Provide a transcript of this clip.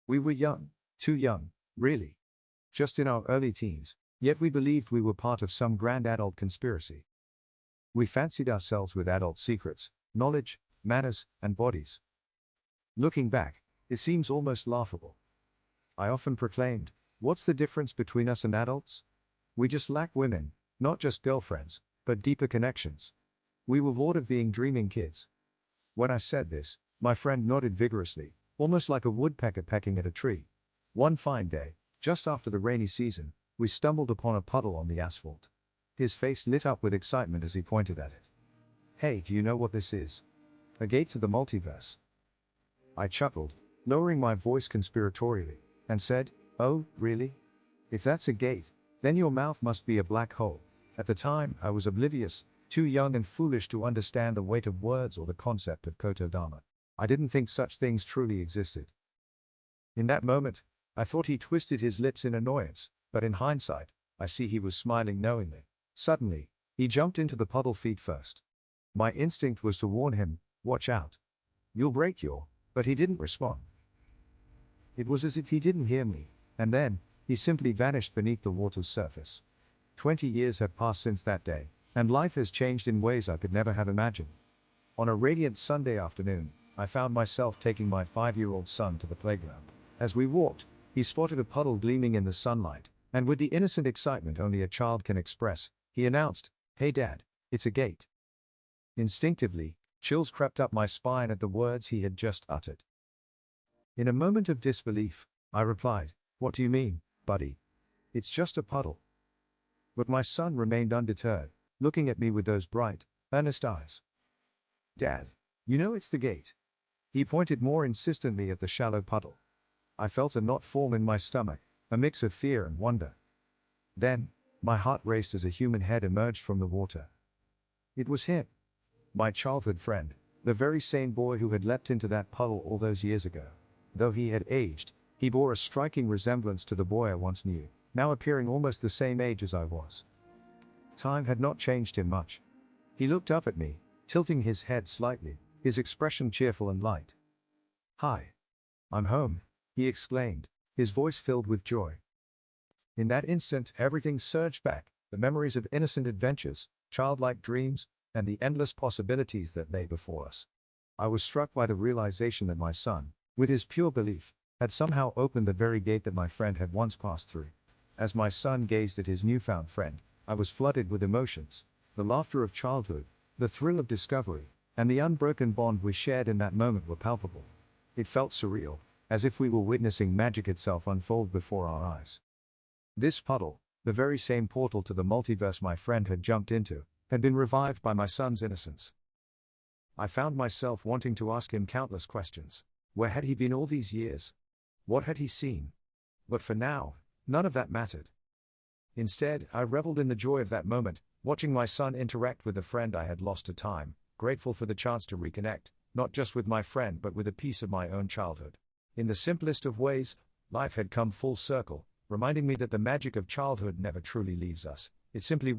We were young, too young, really. Just in our early teens, yet we believed we were part of some grand adult conspiracy. We fancied ourselves with adult secrets, knowledge, manners, and bodies. Looking back, it seems almost laughable. I often proclaimed, what's the difference between us and adults? We just lack women, not just girlfriends, but deeper connections. We were bored of being dreaming kids. When I said this, my friend nodded vigorously, almost like a woodpecker pecking at a tree. One fine day, just after the rainy season, we stumbled upon a puddle on the asphalt. His face lit up with excitement as he pointed at it. Hey, do you know what this is? A gate to the multiverse. I chuckled, lowering my voice conspiratorially, and said, oh, really? If that's a gate, then your mouth must be a black hole. At the time, I was oblivious, too young and foolish to understand the weight of words or the concept of Kotodama. I didn't think such things truly existed. In that moment, I thought he twisted his lips in annoyance, but in hindsight, I see he was smiling knowingly. Suddenly, he jumped into the puddle feet first. My instinct was to warn him, watch out. You'll break your, but he didn't respond. It was as if he didn't hear me, and then, he simply vanished beneath the water's surface. 20 years have passed since that day, and life has changed in ways I could never have imagined. On a radiant Sunday afternoon, I found myself taking my 5-year-old son to the playground. As we walked, he spotted a puddle gleaming in the sunlight, and with the innocent excitement only a child can express, he announced, "Hey Dad, it's a gate." Instinctively, chills crept up my spine at the words he had just uttered. In a moment of disbelief, I replied, "What do you mean, buddy? It's just a puddle." But my son remained undeterred, looking at me with those bright, earnest eyes. "Dad, you know it's the gate." He pointed more insistently at the shallow puddle. I felt a knot form in my stomach, a mix of fear and wonder. Then, my heart raced as a human head emerged from the water. It was him. My childhood friend, the very same boy who had leapt into that puddle all those years ago. Though he had aged, he bore a striking resemblance to the boy I once knew, now appearing almost the same age as I was. Time had not changed him much. He looked up at me, tilting his head slightly, his expression cheerful and light. "Hi. I'm home," he exclaimed, his voice filled with joy. In that instant, everything surged back, the memories of innocent adventures, childlike dreams, and the endless possibilities that lay before us. I was struck by the realization that my son, with his pure belief, had somehow opened the very gate that my friend had once passed through. As my son gazed at his newfound friend, I was flooded with emotions, the laughter of childhood, the thrill of discovery, and the unbroken bond we shared in that moment were palpable. It felt surreal, as if we were witnessing magic itself unfold before our eyes. This puddle, the very same portal to the multiverse my friend had jumped into, had been revived by my son's innocence. I found myself wanting to ask him countless questions. Where had he been all these years? What had he seen? But for now, none of that mattered. Instead, I reveled in the joy of that moment, watching my son interact with the friend I had lost to time, grateful for the chance to reconnect, not just with my friend but with a piece of my own childhood. In the simplest of ways, life had come full circle, reminding me that the magic of childhood never truly leaves us. It simply